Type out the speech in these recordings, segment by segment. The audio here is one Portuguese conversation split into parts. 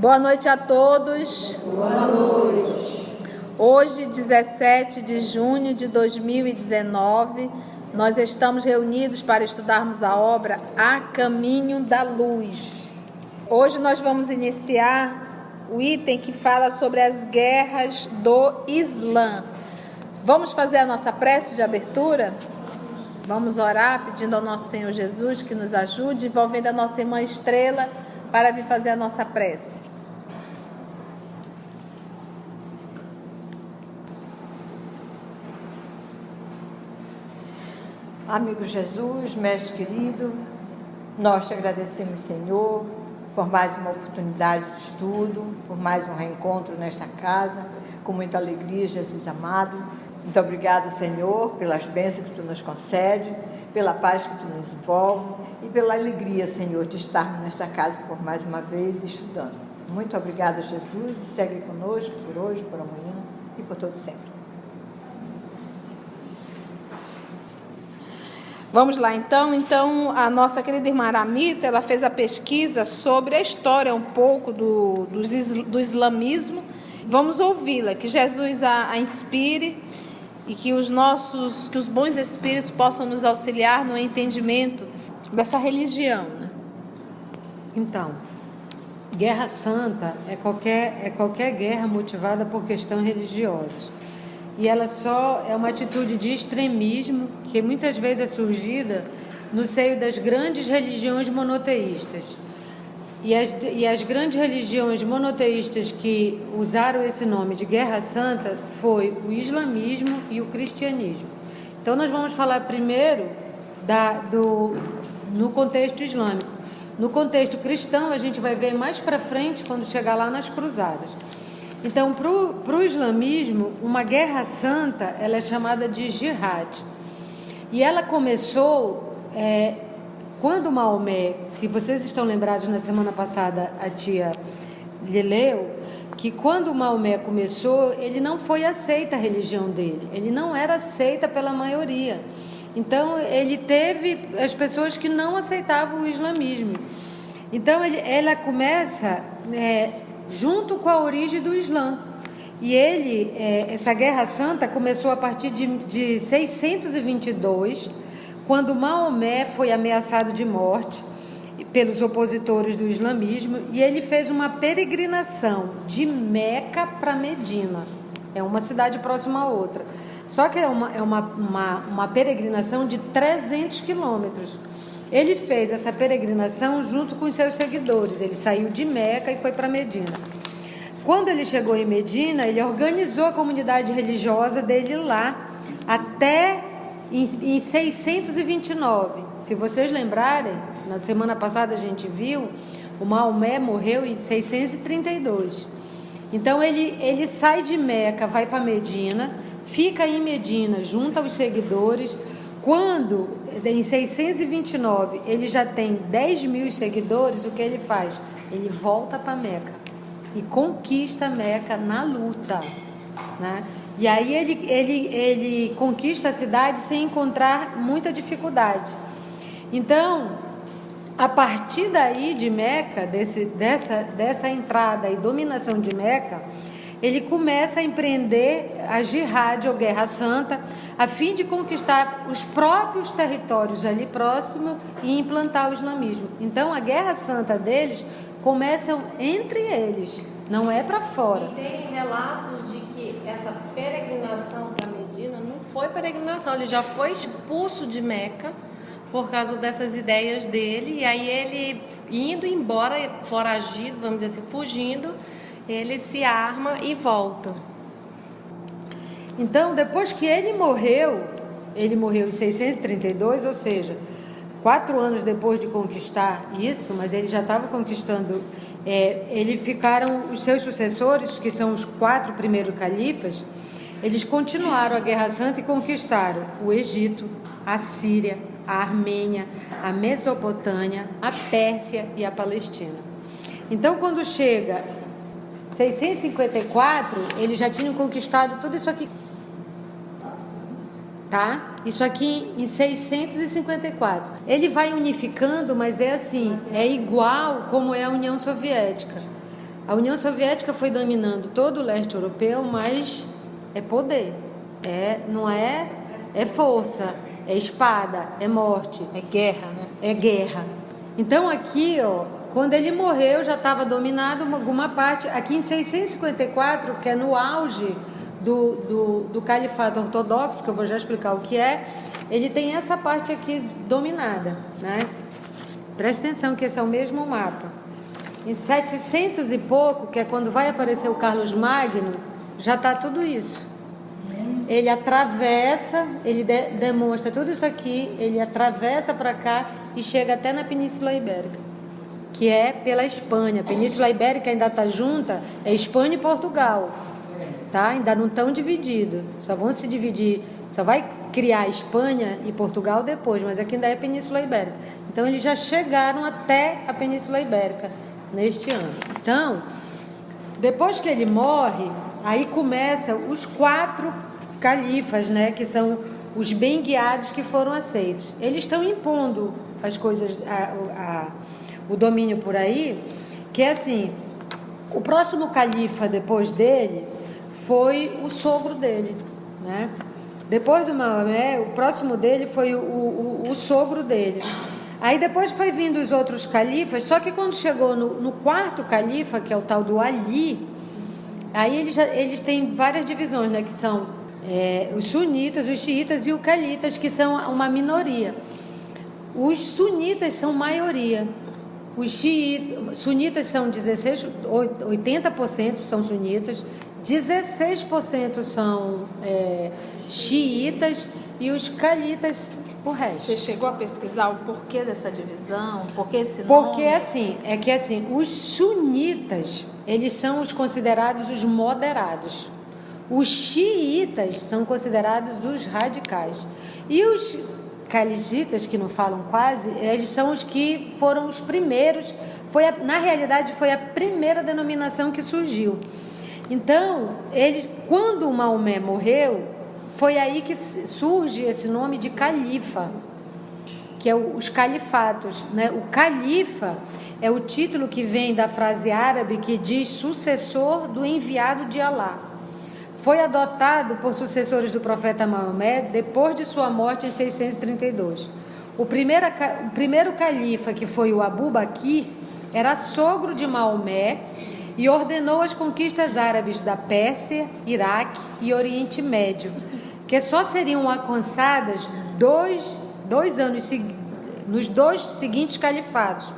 Boa noite a todos. Boa noite. Hoje, 17 de junho de 2019, nós estamos reunidos para estudarmos a obra A Caminho da Luz. Hoje nós vamos iniciar o item que fala sobre as guerras do Islã. Vamos fazer a nossa prece de abertura? Vamos orar pedindo ao nosso Senhor Jesus que nos ajude, envolvendo a nossa irmã Estrela para vir fazer a nossa prece. Amigo Jesus, mestre querido, nós te agradecemos, Senhor, por mais uma oportunidade de estudo, por mais um reencontro nesta casa, com muita alegria, Jesus amado. Muito obrigada, Senhor, pelas bênçãos que Tu nos concede, pela paz que Tu nos envolve e pela alegria, Senhor, de estarmos nesta casa por mais uma vez estudando. Muito obrigada, Jesus, e segue conosco por hoje, por amanhã e por todo sempre. Vamos lá, então a nossa querida irmã Aramita, ela fez a pesquisa sobre a história um pouco do islamismo. Vamos ouvi-la, que Jesus a inspire e que os bons espíritos possam nos auxiliar no entendimento dessa religião, né? Então, guerra santa é qualquer guerra motivada por questão religiosa. E ela só é uma atitude de extremismo que muitas vezes é surgida no seio das grandes religiões monoteístas. E as grandes religiões monoteístas que usaram esse nome de Guerra Santa foi o islamismo e o cristianismo. Então nós vamos falar primeiro no contexto islâmico. No contexto cristão a gente vai ver mais para frente quando chegar lá nas cruzadas. Então, para o islamismo, uma guerra santa, ela é chamada de jihad. E ela começou quando Maomé, se vocês estão lembrados, na semana passada a tia lhe leu, que quando Maomé começou, ele não foi aceita a religião dele, ele não era aceita pela maioria. Então, ele teve as pessoas que não aceitavam o islamismo. Então, ela começa junto com a origem do Islã. E essa Guerra Santa começou a partir de 622, quando Maomé foi ameaçado de morte pelos opositores do islamismo, e ele fez uma peregrinação de Meca para Medina. É uma cidade próxima a outra. Só que é uma peregrinação de 300 quilômetros. Ele fez essa peregrinação junto com os seus seguidores. Ele saiu de Meca e foi para Medina. Quando ele chegou em Medina, ele organizou a comunidade religiosa dele lá, até em 629. Se vocês lembrarem, na semana passada a gente viu, o Maomé morreu em 632. Então ele sai de Meca, vai para Medina, fica em Medina junto aos seguidores. Quando, em 629, ele já tem 10 mil seguidores, o que ele faz? Ele volta para Meca e conquista Meca na luta, né? E aí ele conquista a cidade sem encontrar muita dificuldade. Então, a partir daí de Meca, dessa entrada e dominação de Meca, ele começa a empreender a jihad, ou Guerra Santa, a fim de conquistar os próprios territórios ali próximos e implantar o islamismo. Então, a Guerra Santa deles começa entre eles, não é para fora. E tem relatos de que essa peregrinação para Medina não foi peregrinação, ele já foi expulso de Meca por causa dessas ideias dele, e aí ele indo embora, foragido, vamos dizer assim, fugindo, ele se arma e volta. Então, depois que ele morreu em 632, ou seja, 4 anos depois de conquistar isso, mas ele já estava conquistando, os seus sucessores, que são os 4 primeiros califas, eles continuaram a Guerra Santa e conquistaram o Egito, a Síria, a Armênia, a Mesopotâmia, a Pérsia e a Palestina. Então, quando chega 654, eles já tinham conquistado tudo isso aqui. Tá? Isso aqui em 654. Ele vai unificando, mas é assim, é igual como é a União Soviética. A União Soviética foi dominando todo o leste europeu, mas é poder, não é força, é espada, é morte. É guerra, né? É guerra. Então aqui, ó, quando ele morreu, já estava dominado alguma parte. Aqui em 654, que é no auge do califato ortodoxo, que eu vou já explicar o que é, ele tem essa parte aqui dominada, né? Presta atenção que esse é o mesmo mapa. Em 700 e pouco, que é quando vai aparecer o Carlos Magno, já está tudo isso. Ele atravessa, ele demonstra tudo isso aqui, ele atravessa para cá e chega até na Península Ibérica, que é pela Espanha. A Península Ibérica ainda está junta, é Espanha e Portugal, tá? Ainda não estão divididos, só vão se dividir, só vai criar Espanha e Portugal depois, mas aqui ainda é Península Ibérica. Então eles já chegaram até a Península Ibérica neste ano. Então, depois que ele morre, aí começam os 4 califas, né, que são os bem guiados que foram aceitos. Eles estão impondo as coisas, o domínio por aí, que é assim, o próximo califa depois dele foi o sogro dele, né? Depois do Maomé, o próximo dele foi o sogro dele. Aí depois foi vindo os outros califas, só que quando chegou no 4º califa, que é o tal do Ali, aí eles têm várias divisões, né, que são os sunitas, os xiitas e os calitas, que são uma minoria. Os sunitas são maioria. Os sunitas são 80% são sunitas, 16% são xiitas e os calitas o resto. Você chegou a pesquisar o porquê dessa divisão? Por que esse nome? Porque assim, os sunitas, eles são os considerados os moderados. Os xiitas são considerados os radicais. E os caligitas, que não falam quase, eles são os que foram os primeiros. Na realidade, foi a primeira denominação que surgiu. Então, quando o Maomé morreu, foi aí que surge esse nome de califa, que é os califatos, né? O califa é o título que vem da frase árabe que diz sucessor do enviado de Alá. Foi adotado por sucessores do profeta Maomé depois de sua morte em 632. O primeiro califa, que foi o Abu Bakr, era sogro de Maomé e ordenou as conquistas árabes da Pérsia, Iraque e Oriente Médio, que só seriam alcançadas nos 2 seguintes califados.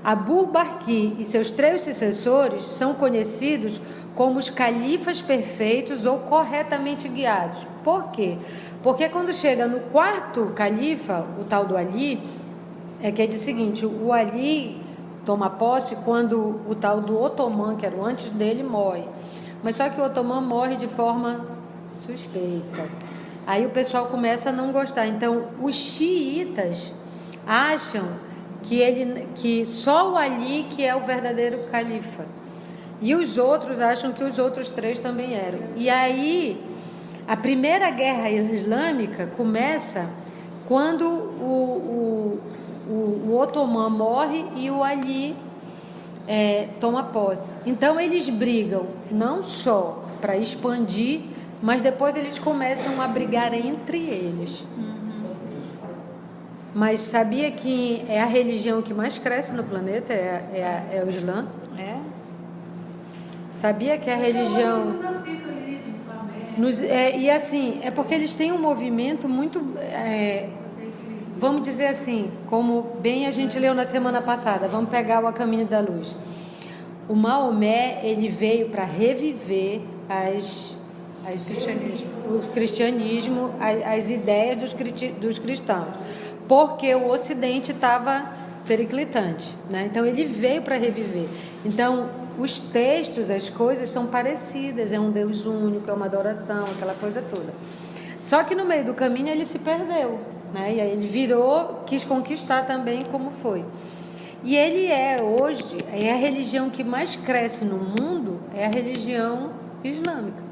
Abu Bakr e seus 3 sucessores são conhecidos como os califas perfeitos ou corretamente guiados. Por quê? Porque quando chega no 4º califa, o tal do Ali, que diz o seguinte, o Ali toma posse quando o tal do Otomã, que era o antes dele, morre. Mas só que o Otomã morre de forma suspeita. Aí o pessoal começa a não gostar. Então, os xiitas acham que só o Ali que é o verdadeiro califa. E os outros acham que os outros 3 também eram. E aí, a primeira guerra islâmica começa quando o Otomã morre e o Ali toma posse. Então, eles brigam não só para expandir, mas depois eles começam a brigar entre eles. Mas sabia que é a religião que mais cresce no planeta? É o Islã? Sabia que a religião... e assim, é porque eles têm um movimento muito... vamos dizer assim, como bem a gente leu na semana passada, vamos pegar o A Caminho da Luz. O Maomé, ele veio para reviver o cristianismo, as ideias dos cristãos, porque o Ocidente estava periclitante, né? Então ele veio para reviver. Então os textos, as coisas são parecidas, é um Deus único, é uma adoração, aquela coisa toda. Só que no meio do caminho ele se perdeu, né? E aí ele quis conquistar também, como foi. E ele hoje, a religião que mais cresce no mundo é a religião islâmica.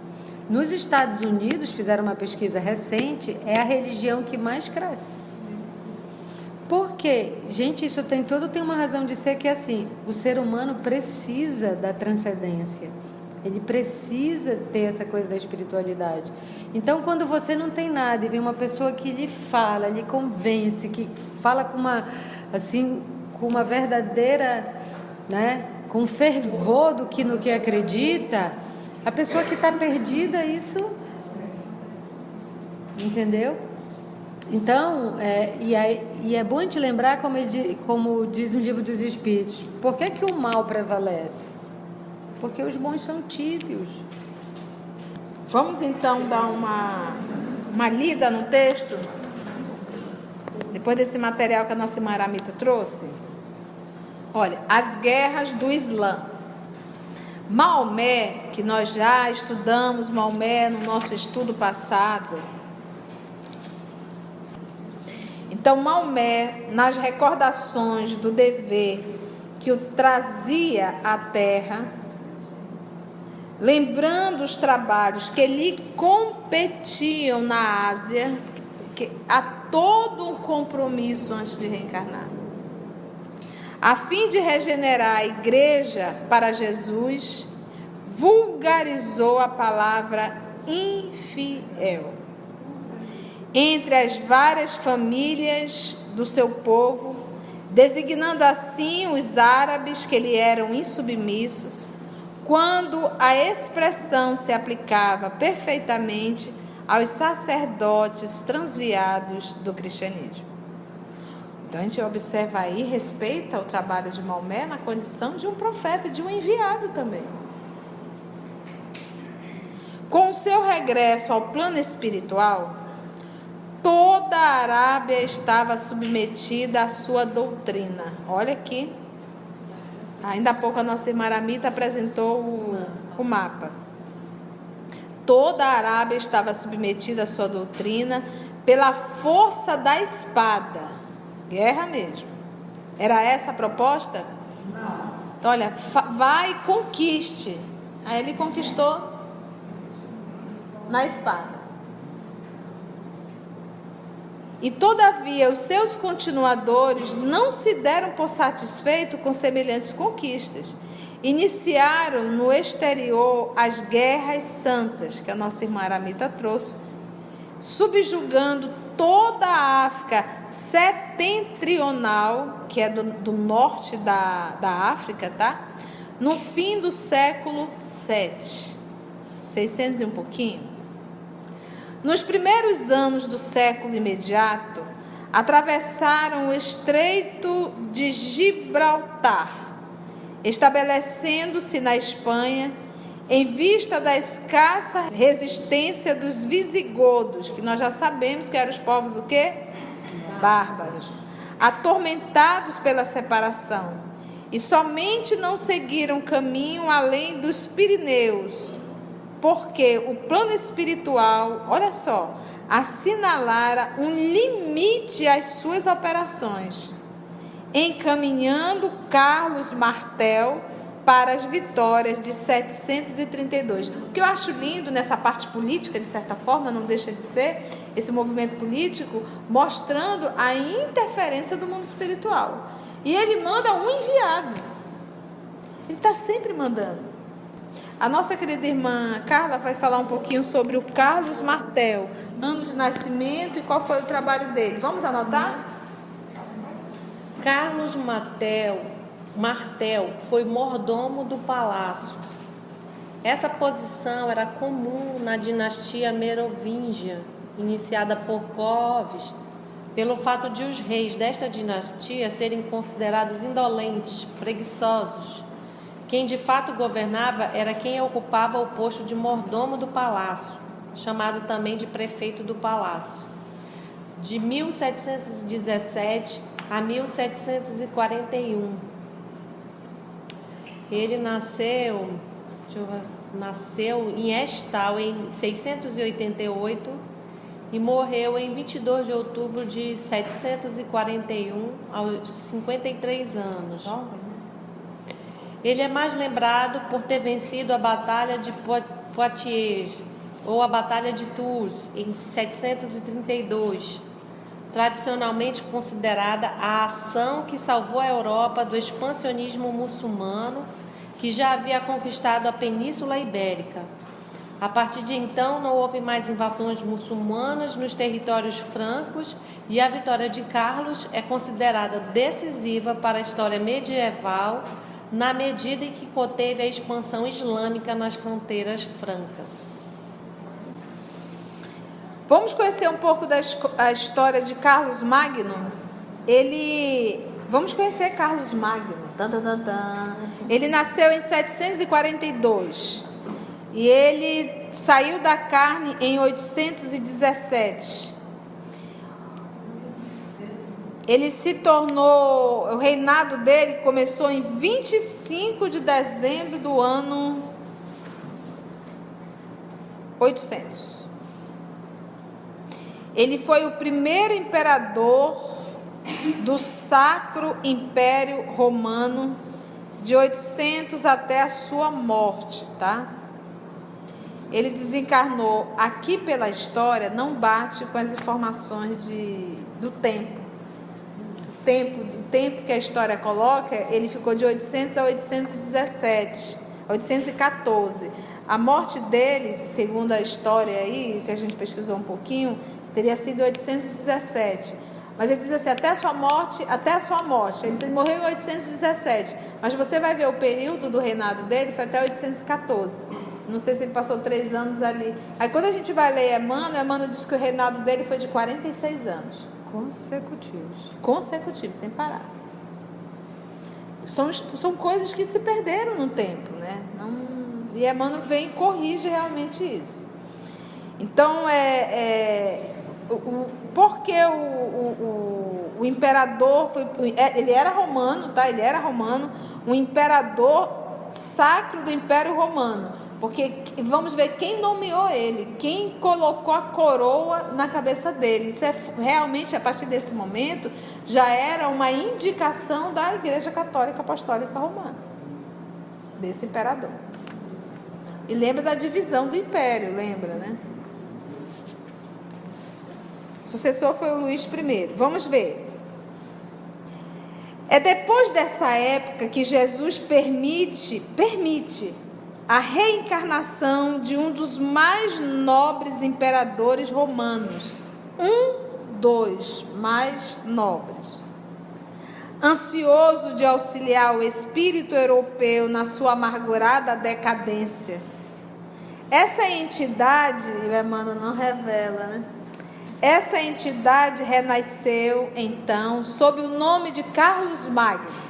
Nos Estados Unidos, fizeram uma pesquisa recente, é a religião que mais cresce. Por quê? Gente, isso tem uma razão de ser, que é assim, o ser humano precisa da transcendência. Ele precisa ter essa coisa da espiritualidade. Então, quando você não tem nada e vem uma pessoa que lhe fala, lhe convence, que fala com uma verdadeira, né, com fervor no que acredita, a pessoa que está perdida, isso, entendeu? Então, é bom te lembrar, como diz no Livro dos Espíritos, por que o mal prevalece? Porque os bons são tíbios. Vamos então dar uma lida no texto, depois desse material que a nossa irmã Aramita trouxe. Olha, as guerras do Islã. Maomé, que nós já estudamos Maomé no nosso estudo passado. Então, Maomé, nas recordações do dever que o trazia à terra, lembrando os trabalhos que lhe competiam na Ásia, que há todo um compromisso antes de reencarnar, a fim de regenerar a igreja para Jesus, vulgarizou a palavra infiel entre as várias famílias do seu povo, designando assim os árabes que lhe eram insubmissos, quando a expressão se aplicava perfeitamente aos sacerdotes transviados do cristianismo. Então a gente observa aí, respeita o trabalho de Maomé na condição de um profeta, de um enviado também. Com o seu regresso ao plano espiritual, toda a Arábia estava submetida à sua doutrina. Olha aqui. Ainda há pouco a nossa irmã Aramita apresentou o mapa. Toda a Arábia estava submetida à sua doutrina pela força da espada. Guerra mesmo. Era essa a proposta? Não. Então, olha, vai e conquiste. Aí ele conquistou na espada. E todavia os seus continuadores não se deram por satisfeitos com semelhantes conquistas. Iniciaram no exterior as guerras santas, que a nossa irmã Aramita trouxe, subjugando toda a África setentrional, que é do norte da África, tá? No fim do século VII, 600 e um pouquinho. Nos primeiros anos do século imediato, atravessaram o Estreito de Gibraltar, estabelecendo-se na Espanha, em vista da escassa resistência dos visigodos, que nós já sabemos que eram os povos o quê? Bárbaros, atormentados pela separação, e somente não seguiram caminho além dos Pirineus, porque o plano espiritual, olha só, assinalara um limite às suas operações, encaminhando Carlos Martel para as vitórias de 732. O que eu acho lindo nessa parte política, de certa forma, não deixa de ser, esse movimento político, mostrando a interferência do mundo espiritual. E ele manda um enviado. Ele está sempre mandando. A nossa querida irmã Carla vai falar um pouquinho sobre o Carlos Martel, ano de nascimento e qual foi o trabalho dele. Vamos anotar? Carlos Martel foi mordomo do palácio. Essa posição era comum na dinastia merovingia, iniciada por Clovis, pelo fato de os reis desta dinastia serem considerados indolentes, preguiçosos. Quem de fato governava era quem ocupava o posto de mordomo do palácio, chamado também de prefeito do palácio. De 1717 a 1741. Ele nasceu em Estal em 688 e morreu em 22 de outubro de 741, aos 53 anos. Ele é mais lembrado por ter vencido a Batalha de Poitiers, ou a Batalha de Tours, em 732, tradicionalmente considerada a ação que salvou a Europa do expansionismo muçulmano que já havia conquistado a Península Ibérica. A partir de então, não houve mais invasões muçulmanas nos territórios francos e a vitória de Carlos é considerada decisiva para a história medieval na medida em que conteve a expansão islâmica nas fronteiras francas. Vamos conhecer um pouco da história de Carlos Magno? Vamos conhecer Carlos Magno. Ele nasceu em 742 e ele saiu da carne em 817. Ele se tornou, o reinado dele começou em 25 de dezembro do ano 800. Ele foi o primeiro imperador do Sacro Império Romano, de 800 até a sua morte, tá? Ele desencarnou, aqui pela história, não bate com as informações do tempo. O tempo que a história coloca, ele ficou de 800 a 814. A morte dele, segundo a história aí, que a gente pesquisou um pouquinho, teria sido 817. Mas ele diz assim, até a sua morte. Ele morreu em 817. Mas você vai ver o período do reinado dele, foi até 814. Não sei se ele passou 3 anos ali. Aí quando a gente vai ler Emmanuel diz que o reinado dele foi de 46 anos. Consecutivos, sem parar. São coisas que se perderam no tempo, né? E Emmanuel vem e corrige realmente isso. Então, porque o imperador ele era romano, tá? Ele era romano, um imperador sacro do Império Romano. Porque vamos ver quem nomeou ele, quem colocou a coroa na cabeça dele. Isso é realmente, a partir desse momento, já era uma indicação da Igreja Católica Apostólica Romana, desse imperador. E lembra da divisão do império, lembra, né? O sucessor foi o Luís I. Vamos ver. É depois dessa época que Jesus permite a reencarnação de um dos mais nobres imperadores romanos, dos mais nobres. Ansioso de auxiliar o espírito europeu na sua amargurada decadência. Essa entidade, o Emmanuel não revela, né? Essa entidade renasceu, então, sob o nome de Carlos Magno,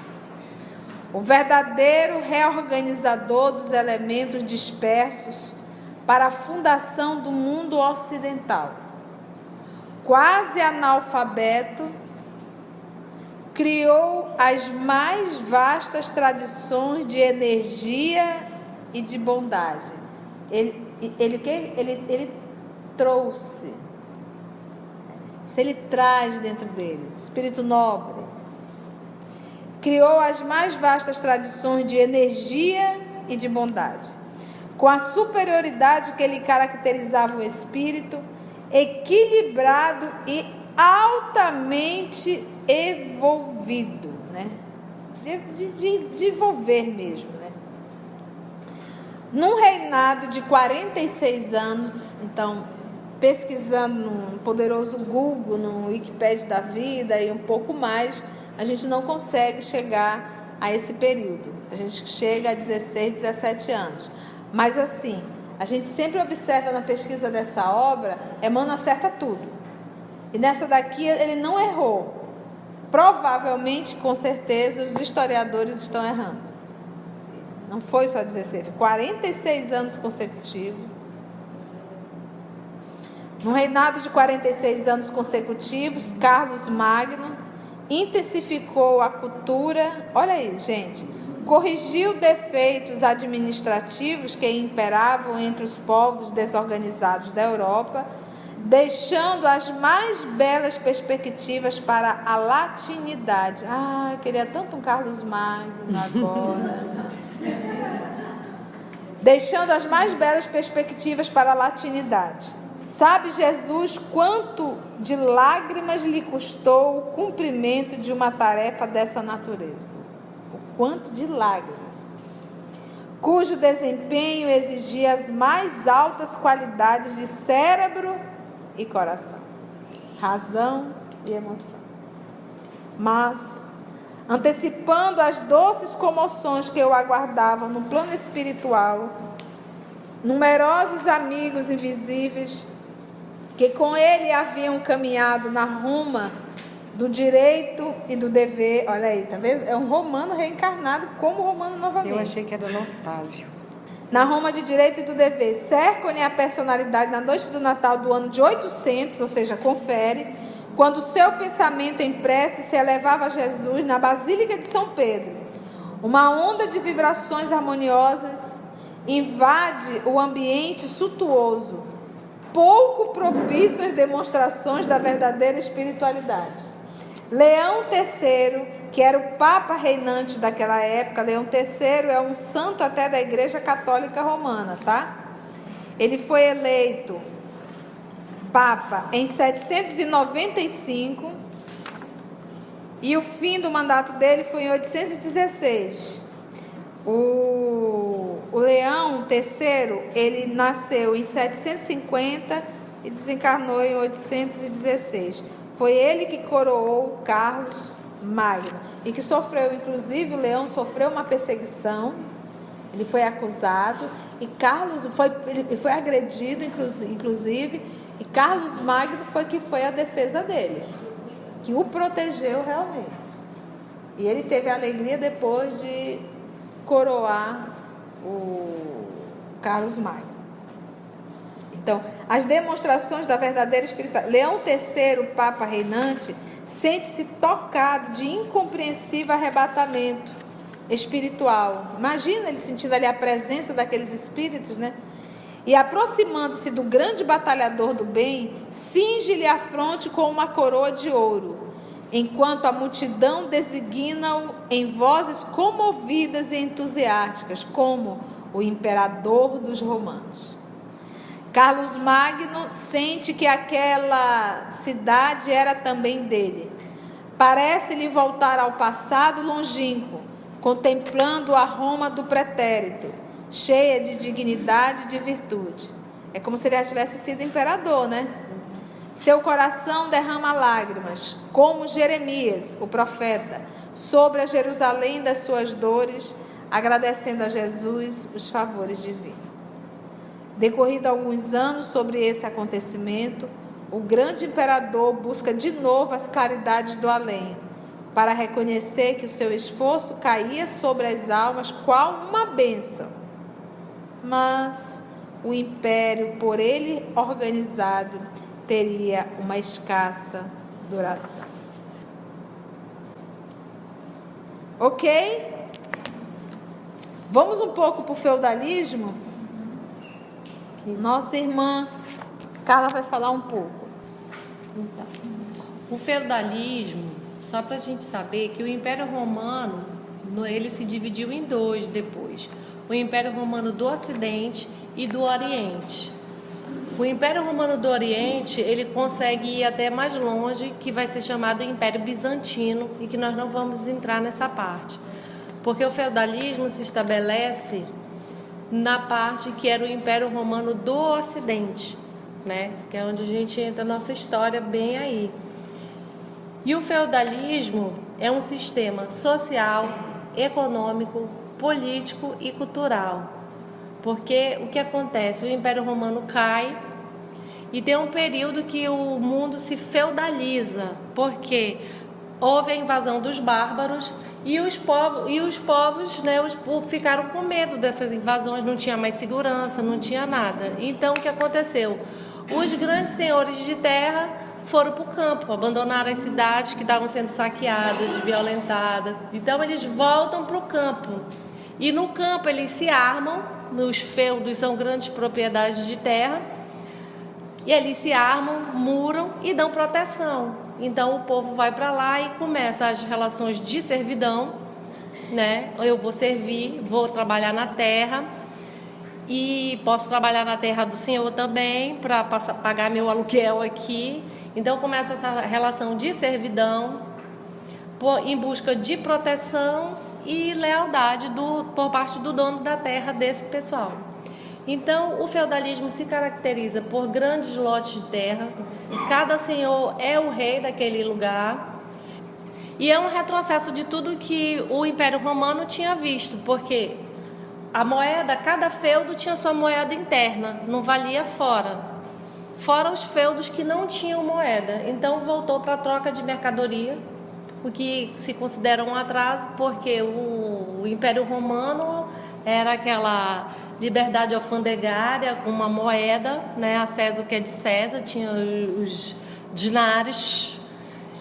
o verdadeiro reorganizador dos elementos dispersos para a fundação do mundo ocidental. Quase analfabeto, criou as mais vastas tradições de energia e de bondade. Ele trouxe, se ele traz dentro dele, espírito nobre, criou as mais vastas tradições de energia e de bondade, com a superioridade que lhe caracterizava o espírito, equilibrado e altamente evolvido, né? De envolver mesmo, né? Num reinado de 46 anos, então, pesquisando no poderoso Google, no Wikipedia da vida e um pouco mais, a gente não consegue chegar a esse período. A gente chega a 16, 17 anos. Mas assim, a gente sempre observa na pesquisa dessa obra, Emmanuel acerta tudo. E nessa daqui ele não errou. Provavelmente, com certeza, os historiadores estão errando. Não foi só 16, foi 46 anos consecutivos. No reinado de 46 anos consecutivos, Carlos Magno intensificou a cultura, olha aí, gente, corrigiu defeitos administrativos que imperavam entre os povos desorganizados da Europa, deixando as mais belas perspectivas para a latinidade. Ah, eu queria tanto um Carlos Magno agora. Deixando as mais belas perspectivas para a latinidade. Sabe Jesus quanto de lágrimas lhe custou o cumprimento de uma tarefa dessa natureza? O quanto de lágrimas, cujo desempenho exigia as mais altas qualidades de cérebro e coração, razão e emoção. Mas, antecipando as doces comoções que o aguardavam no plano espiritual, numerosos amigos invisíveis que com ele haviam caminhado na ruma do direito e do dever. Olha aí, tá vendo? É um romano reencarnado como romano novamente. Eu achei que era no Otávio. Na Roma de direito e do dever, cercam-lhe a personalidade na noite do Natal do ano de 800, ou seja, confere, quando o seu pensamento em prece se elevava a Jesus na Basílica de São Pedro. Uma onda de vibrações harmoniosas invade o ambiente suntuoso, pouco propício às demonstrações da verdadeira espiritualidade. Leão III, que era o Papa reinante daquela época, Leão III é um santo até da Igreja Católica Romana, tá? Ele foi eleito Papa em 795 e o fim do mandato dele foi em 816. O Leão III, ele nasceu em 750 e desencarnou em 816. Foi ele que coroou Carlos Magno e que sofreu, inclusive, o Leão sofreu uma perseguição. Ele foi acusado e Carlos foi agredido, inclusive, e Carlos Magno foi a defesa dele, que o protegeu realmente. E ele teve a alegria depois de coroar o Carlos Magno. Então, as demonstrações da verdadeira espiritualidade. Leão III, Papa reinante, sente-se tocado de incompreensível arrebatamento espiritual. Imagina ele sentindo ali a presença daqueles espíritos, né? E aproximando-se do grande batalhador do bem, cinge-lhe a fronte com uma coroa de ouro, enquanto a multidão designa-o em vozes comovidas e entusiásticas, como o imperador dos romanos. Carlos Magno sente que aquela cidade era também dele. Parece-lhe voltar ao passado longínquo, contemplando a Roma do pretérito, cheia de dignidade e de virtude. É como se ele já tivesse sido imperador, né? Seu coração derrama lágrimas, como Jeremias, o profeta, sobre a Jerusalém das suas dores, agradecendo a Jesus os favores divinos. Decorrido alguns anos sobre esse acontecimento, o grande imperador busca de novo as claridades do além, para reconhecer que o seu esforço caía sobre as almas qual uma bênção. Mas o império, por ele organizado, teria uma escassa duração. Ok? Vamos um pouco para o feudalismo? Nossa irmã Carla vai falar um pouco. Então, o feudalismo, só para a gente saber que o Império Romano, ele se dividiu em dois depois. O Império Romano do Ocidente e do Oriente. O Império Romano do Oriente, ele consegue ir até mais longe, que vai ser chamado Império Bizantino, e que nós não vamos entrar nessa parte. Porque o feudalismo se estabelece na parte que era o Império Romano do Ocidente, né? Que é onde a gente entra a nossa história bem aí. E o feudalismo é um sistema social, econômico, político e cultural. Porque o que acontece? O Império Romano cai e tem um período que o mundo se feudaliza, porque houve a invasão dos bárbaros e os povos, né, ficaram com medo dessas invasões, não tinha mais segurança, não tinha nada. Então, o que aconteceu? Os grandes senhores de terra foram para o campo, abandonaram as cidades que estavam sendo saqueadas, violentadas. Então, eles voltam para o campo. E no campo, eles se armam, os feudos são grandes propriedades de terra, e eles se armam, muram e dão proteção. Então, o povo vai para lá e começa as relações de servidão, né? Eu vou servir, vou trabalhar na terra. e posso trabalhar na terra do Senhor também para pagar meu aluguel aqui. Então começa essa relação de servidão em busca de proteção e lealdade por parte do dono da terra desse pessoal. Então o feudalismo se caracteriza por grandes lotes de terra, cada senhor é o rei daquele lugar, e é um retrocesso de tudo que o Império Romano tinha visto, porque a moeda, cada feudo tinha sua moeda interna, não valia fora os feudos que não tinham moeda. Então voltou para a troca de mercadoria, o que se considera um atraso, porque o Império Romano era aquela liberdade alfandegária com uma moeda, né, a César o que é de César, tinha os dinários,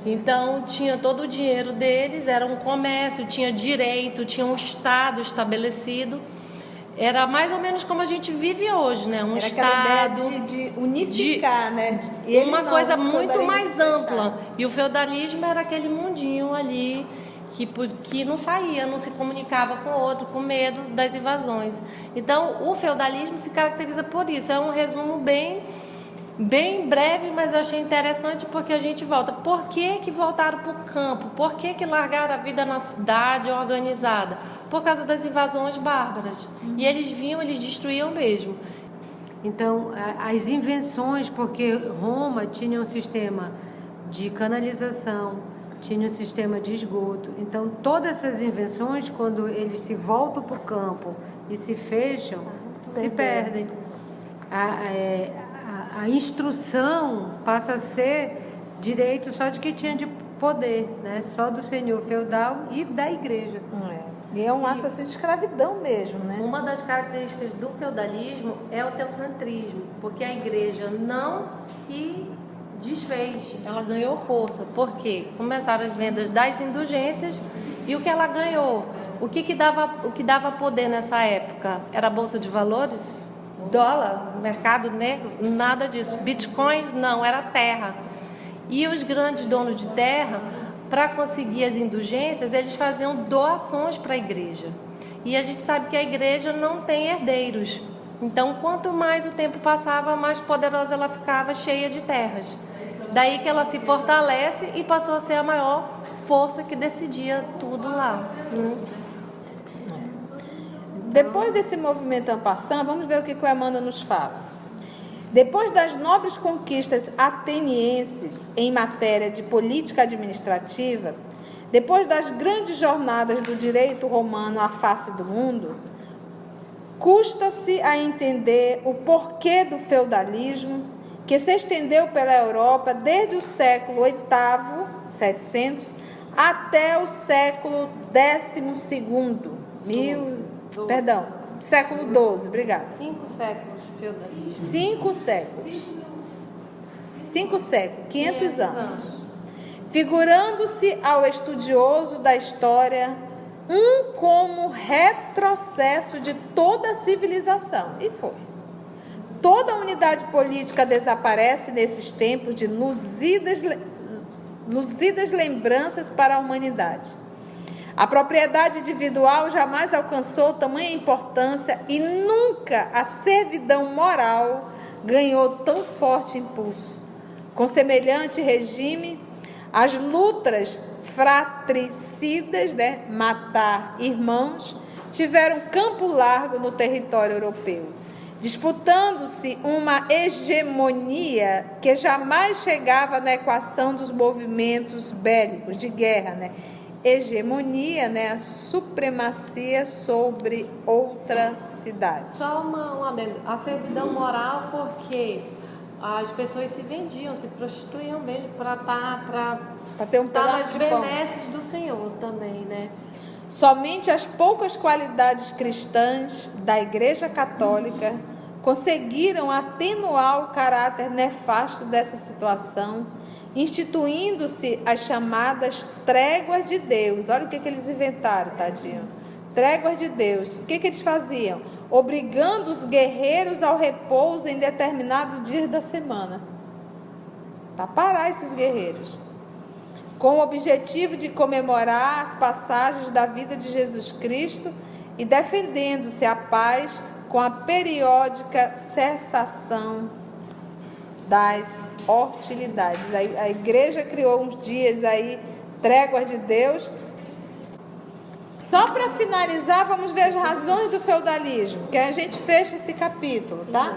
então tinha todo o dinheiro deles, era um comércio, tinha direito, tinha um Estado estabelecido. Era mais ou menos como a gente vive hoje, né? Um era Estado ideia de unificar, né? E uma coisa muito mais ampla. E o feudalismo era aquele mundinho ali que não saía, não se comunicava com o outro, com medo das invasões. Então, o feudalismo se caracteriza por isso. É um resumo bem breve, mas eu achei interessante porque a gente volta. Por que voltaram para o campo? Por que largaram a vida na cidade organizada? Por causa das invasões bárbaras. E eles vinham, eles destruíam mesmo. Então, as invenções, porque Roma tinha um sistema de canalização, tinha um sistema de esgoto. Então, todas essas invenções, quando eles se voltam para o campo e se fecham, se perdem. A instrução passa a ser direito só de quem tinha de poder, né? Só do senhor feudal e da igreja. E é um ato assim, de escravidão mesmo, né? Uma das características do feudalismo é o teocentrismo, porque a igreja não se desfez, ela ganhou força. Por quê? Começaram as vendas das indulgências e o que ela ganhou? O que dava poder nessa época? Era a bolsa de valores? Dólar, mercado negro, nada disso. Bitcoins, não, era terra. E os grandes donos de terra, para conseguir as indulgências, eles faziam doações para a igreja. E a gente sabe que a igreja não tem herdeiros. Então, quanto mais o tempo passava, mais poderosa ela ficava, cheia de terras. Daí que ela se fortalece e passou a ser a maior força que decidia tudo lá. Depois desse movimento en passant, vamos ver o que o Emmanuel nos fala. Depois das nobres conquistas atenienses em matéria de política administrativa, depois das grandes jornadas do direito romano à face do mundo, custa-se a entender o porquê do feudalismo que se estendeu pela Europa desde o século VIII, 700, até o século século XII, obrigada. 5 séculos feudalismo. 5 séculos. 500 anos. Figurando-se ao estudioso da história como retrocesso de toda a civilização. E foi. Toda a unidade política desaparece nesses tempos de luzidas lembranças para a humanidade. A propriedade individual jamais alcançou tamanha importância e nunca a servidão moral ganhou tão forte impulso. Com semelhante regime, as lutas fratricidas, matar irmãos, tiveram campo largo no território europeu, disputando-se uma hegemonia que jamais chegava na equação dos movimentos bélicos de guerra, Hegemonia, a supremacia sobre outra cidade. Só um adendo. A servidão moral, porque as pessoas se vendiam, se prostituíam mesmo para ter um estar nas pedaço de pão. benesses do Senhor também, Somente as poucas qualidades cristãs da Igreja Católica conseguiram atenuar o caráter nefasto dessa situação, instituindo-se as chamadas tréguas de Deus. Olha o que eles inventaram, tadinho. Tréguas de Deus. O que eles faziam? Obrigando os guerreiros ao repouso em determinados dias da semana. Para parar esses guerreiros. Com o objetivo de comemorar as passagens da vida de Jesus Cristo e defendendo-se a paz com a periódica cessação das hostilidades. A igreja criou uns dias aí, tréguas de Deus. Só para finalizar, vamos ver as razões do feudalismo, que a gente fecha esse capítulo, tá?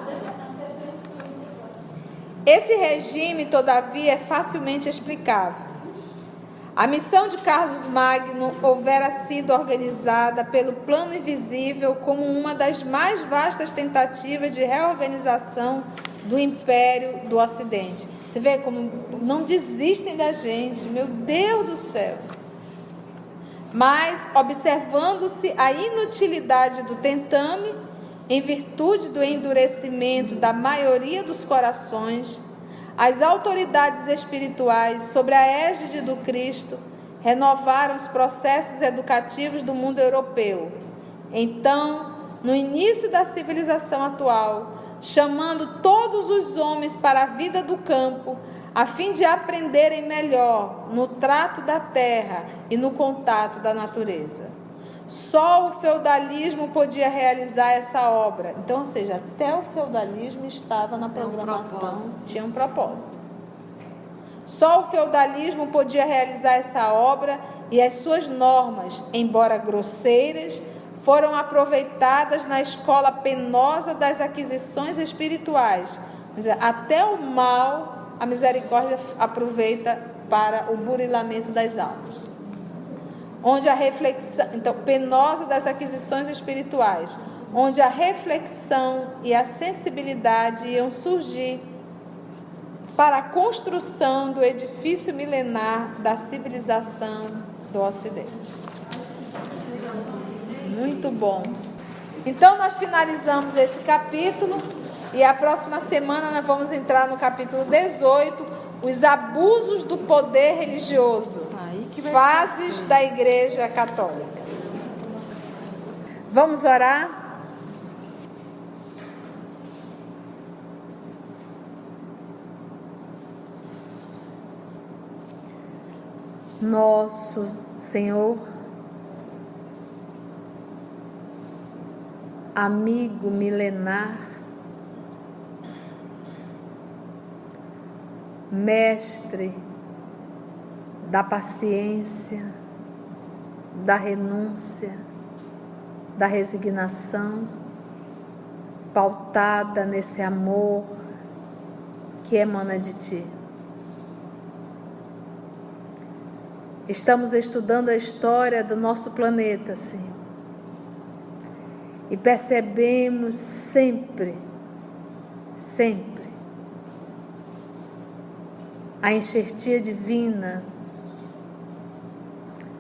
Esse regime, todavia, é facilmente explicável. A missão de Carlos Magno houvera sido organizada pelo plano invisível como uma das mais vastas tentativas de reorganização do Império do Ocidente. Você vê como não desistem da gente, meu Deus do céu. Mas, observando-se a inutilidade do tentame, em virtude do endurecimento da maioria dos corações, as autoridades espirituais, sob a égide do Cristo, renovaram os processos educativos do mundo europeu. Então, no início da civilização atual, chamando todos os homens para a vida do campo, a fim de aprenderem melhor no trato da terra e no contato da natureza. Só o feudalismo podia realizar essa obra. Então, ou seja, até o feudalismo estava na programação, tinha um propósito. Só o feudalismo podia realizar essa obra e as suas normas, embora grosseiras, foram aproveitadas na escola penosa das aquisições espirituais. Até o mal, a misericórdia aproveita para o burilamento das almas. Onde a reflexão, então, penosa das aquisições espirituais, onde a reflexão e a sensibilidade iam surgir para a construção do edifício milenar da civilização do Ocidente. Muito bom. Então, nós finalizamos esse capítulo e a próxima semana nós vamos entrar no capítulo 18, os abusos do poder religioso. Fases da Igreja Católica. Vamos orar? Nosso Senhor, amigo milenar, mestre da paciência, da renúncia, da resignação, pautada nesse amor que emana de Ti. Estamos estudando a história do nosso planeta, Senhor, e percebemos sempre a enxertia divina,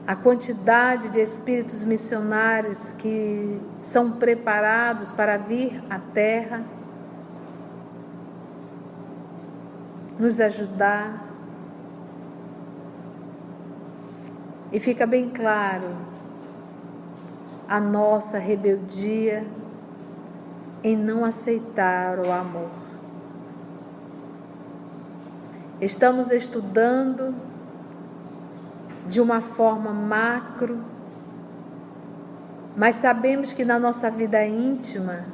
a quantidade de espíritos missionários que são preparados para vir à Terra, nos ajudar. E fica bem claro a nossa rebeldia em não aceitar o amor. Estamos estudando de uma forma macro, mas sabemos que na nossa vida íntima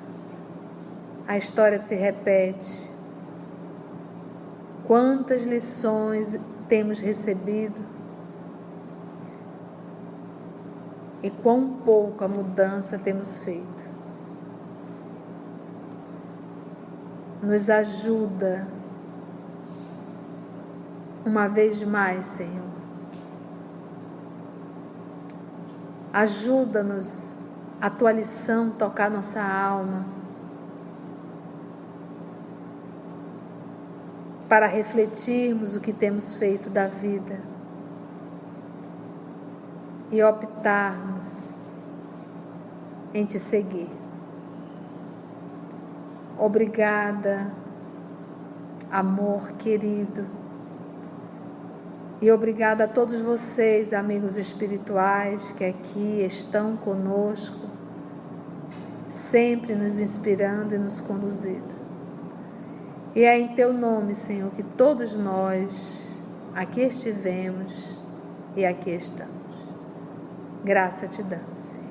a história se repete. Quantas lições temos recebido e quão pouca mudança temos feito. Nos ajuda uma vez mais, Senhor. Ajuda-nos a Tua lição tocar nossa alma, para refletirmos o que temos feito da vida e optarmos em Te seguir. Obrigada, amor querido. E obrigada a todos vocês, amigos espirituais, que aqui estão conosco, sempre nos inspirando e nos conduzindo. E é em Teu nome, Senhor, que todos nós aqui estivemos e aqui estamos. Graça Te damos, Senhor.